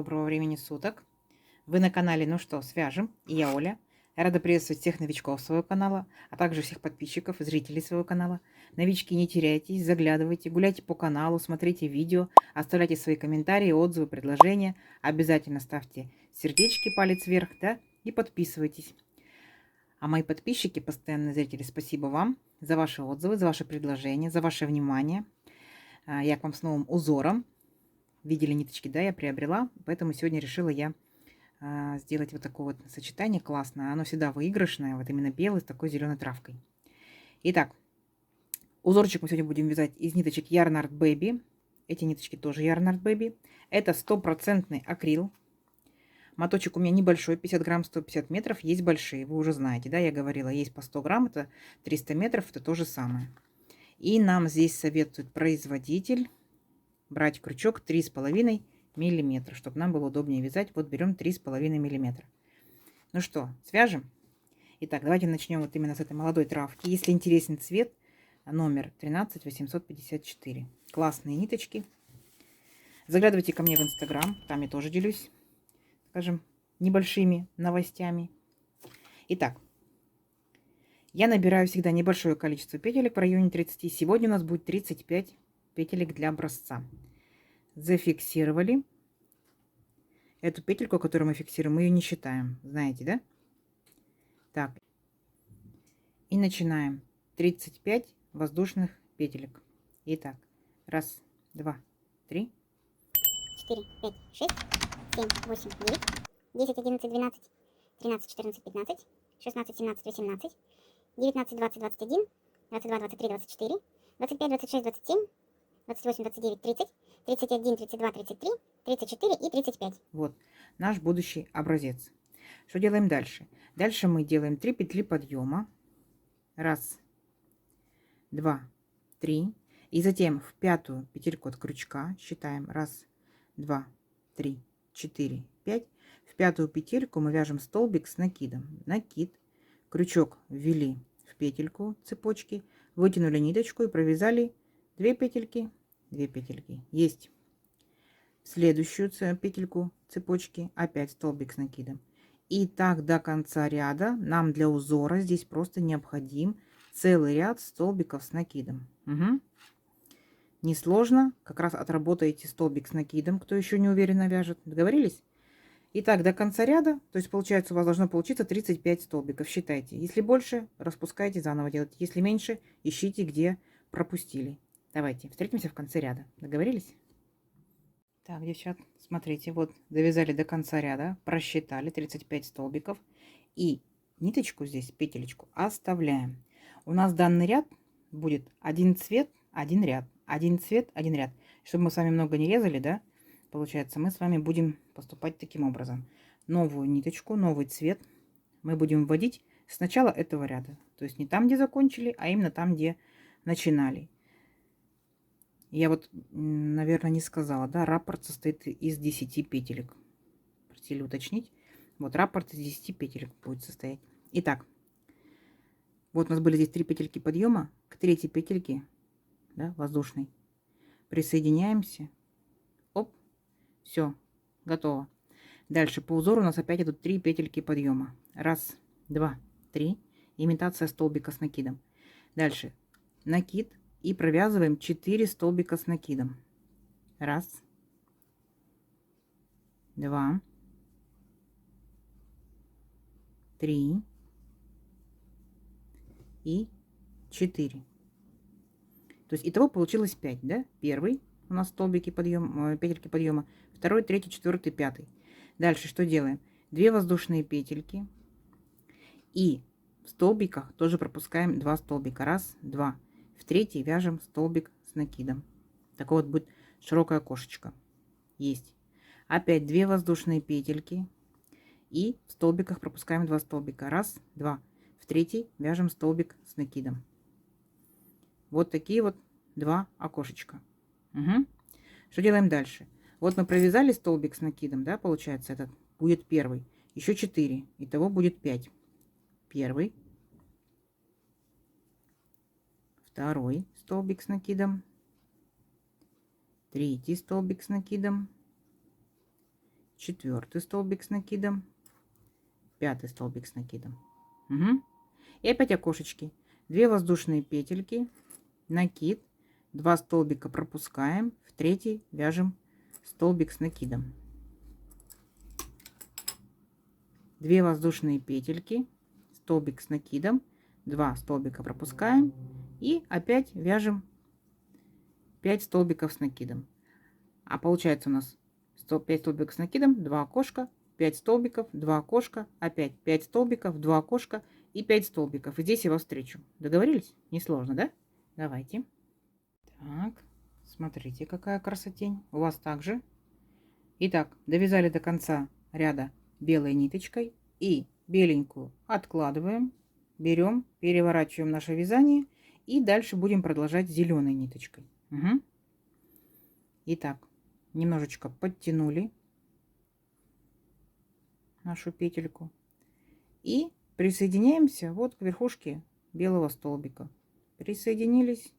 доброго времени суток. Вы на канале «Ну что, свяжем?» И я Оля. Я рада приветствовать всех новичков своего канала, а также всех подписчиков и зрителей своего канала. Новички, не теряйтесь, заглядывайте, гуляйте по каналу, смотрите видео, оставляйте свои комментарии, отзывы, предложения. Обязательно ставьте сердечки, палец вверх, да, и подписывайтесь. А мои подписчики, постоянные зрители, спасибо вам за ваши отзывы, за ваши предложения, за ваше внимание. Я к вам с новым узором. Видели ниточки, да, я приобрела, поэтому сегодня решила я сделать вот такое вот сочетание классное. Оно всегда выигрышное, вот именно белый с такой зеленой травкой. Итак, узорчик мы сегодня будем вязать из ниточек Yarn Art Baby. Эти ниточки тоже Yarn Art Baby. Это 100% акрил. Моточек у меня небольшой, 50 грамм, 150 метров. Есть большие, вы уже знаете, да, я говорила, есть по 100 грамм, это 300 метров, это то же самое. И нам здесь советует производитель брать крючок 3,5 миллиметра, чтобы нам было удобнее вязать. Вот берем 3,5 миллиметра. Ну что, свяжем? Итак, давайте начнем вот именно с этой молодой травки. Если интересен цвет, номер 13854. Классные ниточки. Заглядывайте ко мне в Инстаграм, там я тоже делюсь, скажем, небольшими новостями. Итак, я набираю всегда небольшое количество петелек в районе 30. Сегодня у нас будет 35 петелек для образца. Зафиксировали. Эту петельку, которую мы фиксируем, мы ее не считаем. Знаете, да? Так. И начинаем. 35 воздушных петелек. Итак. 1, 2, 3. 4, 5, 6, 7, 8, 9, 10, 11, 12, 13, 14, 15, 16, 17, 18, 19, 20, 21, 22, 23, 24, 25, 26, 27, 28, 29, 30, 31, 32, 33, 34 и 35. Вот наш будущий образец. Что делаем дальше? Дальше мы делаем 3 петли подъема. 1, 2, 3. И затем в пятую петельку от крючка считаем 1, 2, 3, 4, 5. В пятую петельку мы вяжем столбик с накидом. Накид, крючок ввели в петельку цепочки, вытянули ниточку и провязали 2 петельки, 2 петельки. Есть. В следующую петельку цепочки опять столбик с накидом. И так до конца ряда. Нам для узора здесь просто необходим целый ряд столбиков с накидом. Угу. Несложно, как раз отработаете столбик с накидом, кто еще не уверенно вяжет. Договорились? Итак, до конца ряда, то есть получается у вас должно получиться 35 столбиков. Считайте. Если больше, распускайте, заново делайте. Если меньше, ищите, где пропустили. Давайте, встретимся в конце ряда. Договорились? Так, девчат, смотрите, вот довязали до конца ряда, просчитали 35 столбиков. И ниточку здесь, петелечку, оставляем. У нас данный ряд будет один цвет, один ряд. Один цвет, один ряд. Чтобы мы с вами много не резали, да, получается, мы с вами будем поступать таким образом. Новую ниточку, новый цвет мы будем вводить с начала этого ряда. То есть не там, где закончили, а именно там, где начинали. Я вот, наверное, не сказала, да, раппорт состоит из 10 петелек. Просили уточнить. Вот раппорт из 10 петелек будет состоять. Итак, вот у нас были здесь 3 петельки подъема. К третьей петельке, да, воздушной, присоединяемся. Оп, все, готово. Дальше по узору у нас опять идут 3 петельки подъема. 1, 2, 3. Имитация столбика с накидом. Дальше накид. И провязываем 4 столбика с накидом. 1, 2, 3 и 4. То есть итого получилось 5, да? Первый у нас столбики подъема, петельки подъема, второй, третий, четвертый, пятый. Дальше что делаем? 2 воздушные петельки и в столбиках тоже пропускаем 2 столбика. 1, 2. В третий вяжем столбик с накидом. Такое вот будет широкое окошечко. Есть. Опять 2 воздушные петельки. И в столбиках пропускаем 2 столбика. 1, 2. В третий вяжем столбик с накидом. Вот такие вот 2 окошечка. Угу. Что делаем дальше? Вот мы провязали столбик с накидом, да, получается, этот будет первый. Еще 4. Итого будет 5. Первый. Второй столбик с накидом, третий столбик с накидом, 4 столбик с накидом, 5 столбик с накидом. Угу. И опять окошечки. 2 воздушные петельки, накид, 2 столбика пропускаем, в третий вяжем столбик с накидом. 2 воздушные петельки, столбик с накидом, 2 столбика пропускаем и опять вяжем 5 столбиков с накидом. А получается у нас 5 столбиков с накидом, 2 окошка, 5 столбиков, 2 окошка, опять 5 столбиков, 2 окошка и 5 столбиков. И здесь я вас встречу. Договорились? Несложно, да? Давайте. Так, смотрите, какая красотень. У вас также. Итак, довязали до конца ряда белой ниточкой и беленькую откладываем, берем, переворачиваем наше вязание и дальше будем продолжать зеленой ниточкой. Угу. Итак, немножечко подтянули нашу петельку и присоединяемся вот к верхушке белого столбика. Присоединились,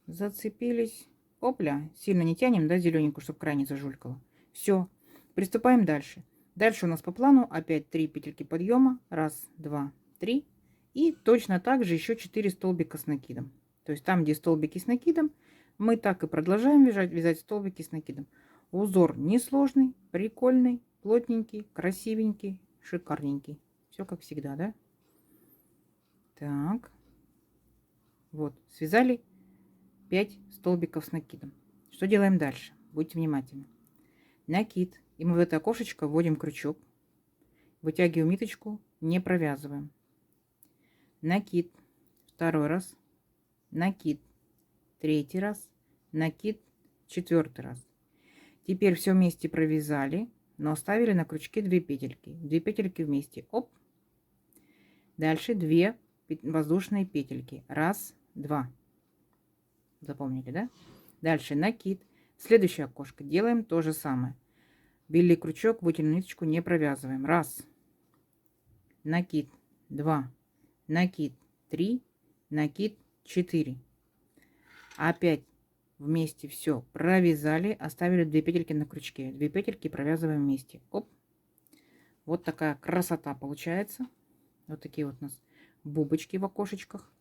зацепились. Опля, сильно не тянем, да, зелененькую, чтобы край не зажулькало. Все, приступаем дальше. Дальше у нас по плану опять 3 петельки подъема. 1, 2, 3. И точно так же еще 4 столбика с накидом. То есть там, где столбики с накидом, мы так и продолжаем вязать столбики с накидом. Узор несложный, прикольный, плотненький, красивенький, шикарненький. Все как всегда, да? Так. Вот, связали 5 столбиков с накидом. Что делаем дальше? Будьте внимательны. Накид. И мы в это окошечко вводим крючок. Вытягиваем ниточку, не провязываем. Накид. 2 раз. Накид. 3 раз. Накид. 4 раз. Теперь все вместе провязали, но оставили на крючке 2 петельки. 2 петельки вместе. Оп. Дальше 2 воздушные петельки. 1, 2. Запомнили, да? Дальше накид. Следующее окошко делаем то же самое. Белый крючок, вытянули ниточку, не провязываем. 1. Накид. 2. Накид. 3. Накид. 4. Опять вместе все провязали, оставили 2 петельки на крючке. 2 петельки провязываем вместе. Оп. Вот такая красота получается. Вот такие вот у нас бубочки в окошечках.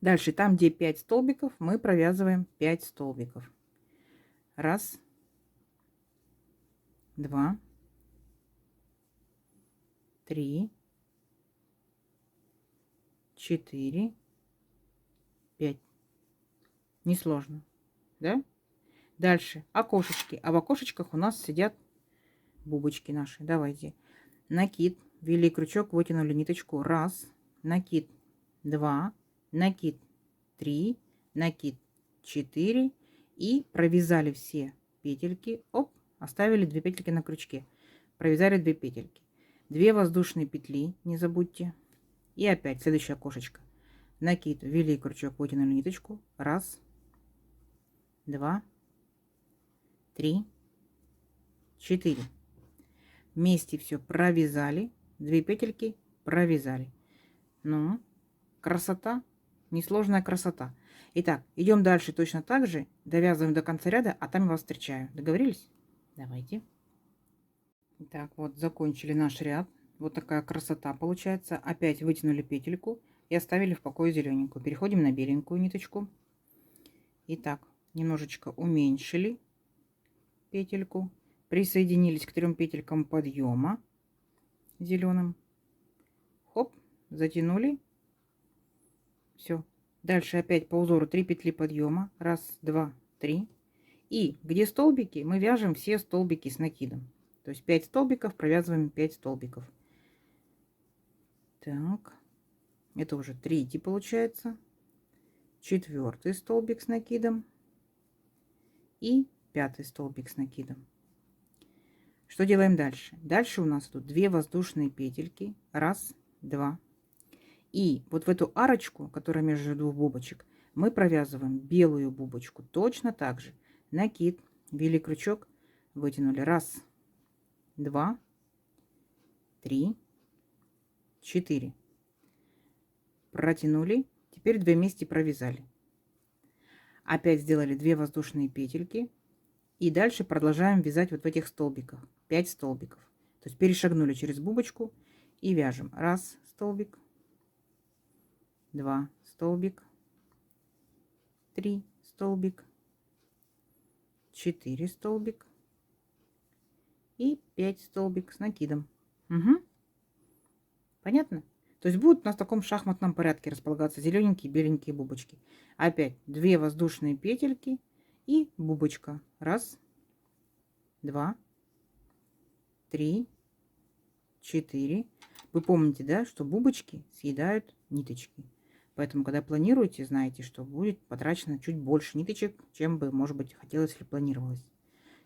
Дальше, там, где 5 столбиков, мы провязываем 5 столбиков. 1, 2, 3, 4, 5. Несложно, да? Дальше окошечки. А в окошечках у нас сидят бубочки наши. Давайте. Накид. Ввели крючок, вытянули ниточку. 1. Накид. 2. Накид 3, накид 4 и провязали все петельки. Оп, оставили 2 петельки на крючке. Провязали 2 петельки. 2 воздушные петли, не забудьте. И опять следующее окошечко. Накид, ввели крючок, вытянули ниточку. 1, 2, 3, 4. Вместе все провязали. 2 петельки провязали. Ну, красота. Несложная красота. Итак, идем дальше точно так же. Довязываем до конца ряда, а там я вас встречаю. Договорились? Давайте. Итак, вот закончили наш ряд. Вот такая красота получается. Опять вытянули петельку и оставили в покое зелененькую. Переходим на беленькую ниточку. Итак, немножечко уменьшили петельку. Присоединились к 3 петелькам подъема зеленым. Хоп, затянули. Все. Дальше опять по узору 3 петли подъема. 1, 2, 3. И где столбики, мы вяжем все столбики с накидом. То есть 5 столбиков, провязываем 5 столбиков. Так. Это уже 3-й получается. 4-й столбик с накидом. И 5-й столбик с накидом. Что делаем дальше? Дальше у нас тут 2 воздушные петельки. 1, 2. И вот в эту арочку, которая между 2 бубочек, мы провязываем белую бубочку. Точно так же. Накид, ввели крючок, вытянули. 1, 2, 3, 4. Протянули. Теперь 2 вместе провязали. Опять сделали 2 воздушные петельки. И дальше продолжаем вязать вот в этих столбиках. 5 столбиков. То есть перешагнули через бубочку и вяжем. 1 столбик, 2 столбик, 3 столбик, 4 столбик и 5 столбик с накидом. Угу. Понятно? То есть будут у нас в таком шахматном порядке располагаться зелененькие, беленькие бубочки. Опять 2 воздушные петельки и бубочка. 1, 2, 3, 4. Вы помните, да, что бубочки съедают ниточки. Поэтому, когда планируете, знаете, что будет потрачено чуть больше ниточек, чем бы, может быть, хотелось или планировалось.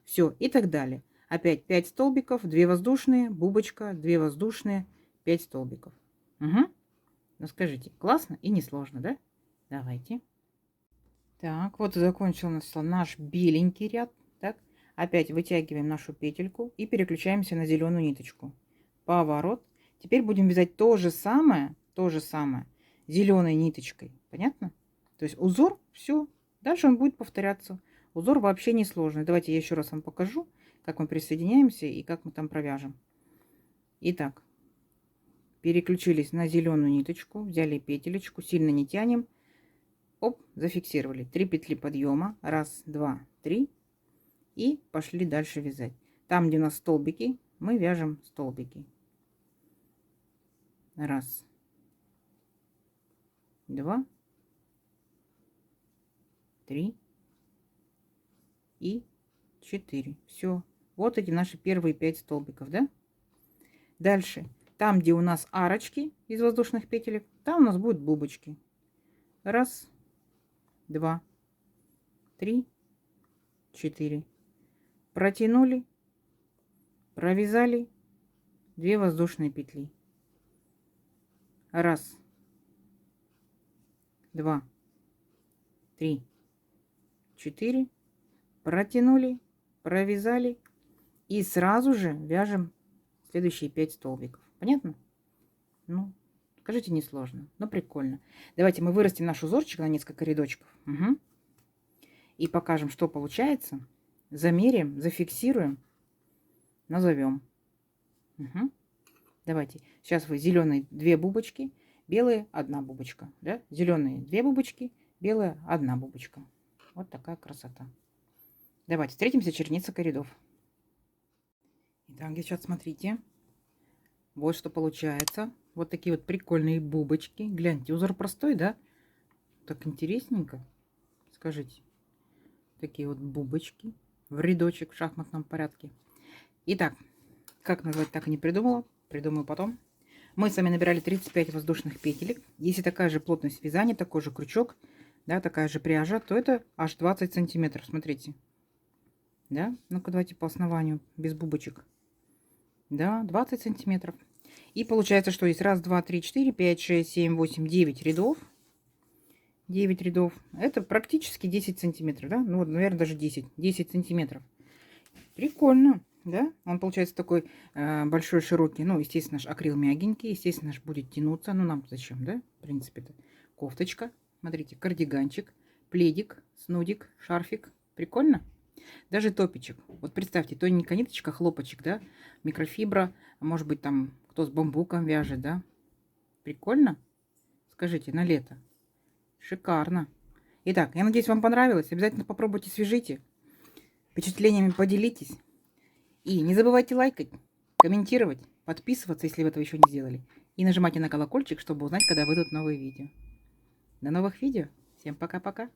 Все, и так далее. Опять 5 столбиков, 2 воздушные, бубочка, 2 воздушные, 5 столбиков. Угу. Ну скажите, классно и несложно, да? Давайте. Так, вот и закончился наш беленький ряд. Так, опять вытягиваем нашу петельку и переключаемся на зеленую ниточку. Поворот. Теперь будем вязать то же самое зеленой ниточкой. Понятно? То есть узор, все. Дальше он будет повторяться. Узор вообще не сложный. Давайте я еще раз вам покажу, как мы присоединяемся и как мы там провяжем. Итак, переключились на зеленую ниточку, взяли петелечку, сильно не тянем. Оп, зафиксировали. 3 петли подъема. 1, 2, 3. И пошли дальше вязать. Там, где у нас столбики, мы вяжем столбики. 1, 2, 3 и 4. Все. Вот эти наши первые 5 столбиков, да? Дальше. Там, где у нас арочки из воздушных петелек, там у нас будут бубочки. 1, 2, 3, 4. Протянули, провязали 2 воздушные петли. 1, 2, 3, 4. Протянули, провязали и сразу же вяжем следующие 5 столбиков. Понятно? Ну, скажите, несложно, но прикольно. Давайте мы вырастим наш узорчик на несколько рядочков. Угу. И покажем, что получается. Замерим, зафиксируем, назовем. Угу. Давайте. Сейчас вы зеленые 2 бубочки, белые 1 бубочка. Да? Зеленые 2 бубочки, белая 1 бубочка. Вот такая красота. Давайте встретимся черница рядов. Итак, девчат, смотрите. Вот что получается. Вот такие вот прикольные бубочки. Гляньте, узор простой, да? Так интересненько. Скажите. Такие вот бубочки в рядочек в шахматном порядке. Итак, как назвать, так и не придумала. Придумаю потом. Мы с вами набирали 35 воздушных петелек. Если такая же плотность вязания, такой же крючок, да, такая же пряжа, то это аж 20 сантиметров. Смотрите. Да? Ну-ка, давайте по основанию, без бубочек. Да, 20 сантиметров. И получается, что есть 1, 2, 3, 4, 5, 6, 7, 8, 9 рядов. 9 рядов. Это практически 10 сантиметров, да? Ну, вот, наверное, даже 10. 10 сантиметров. Прикольно, да? Он получается такой большой, широкий. Ну, естественно, наш акрил мягенький. Естественно, наш будет тянуться. Ну, нам зачем, да? В принципе-то. Кофточка. Смотрите, кардиганчик, пледик, снудик, шарфик. Прикольно? Даже топичек. Вот представьте, тоненькая ниточка, хлопочек, да? Микрофибра. Может быть, там кто с бамбуком вяжет, да? Прикольно? Скажите, на лето. Шикарно. Итак, я надеюсь, вам понравилось. Обязательно попробуйте, свяжите. Впечатлениями поделитесь. И не забывайте лайкать, комментировать, подписываться, если вы этого еще не сделали. И нажимайте на колокольчик, чтобы узнать, когда выйдут новые видео. До новых видео. Всем пока-пока.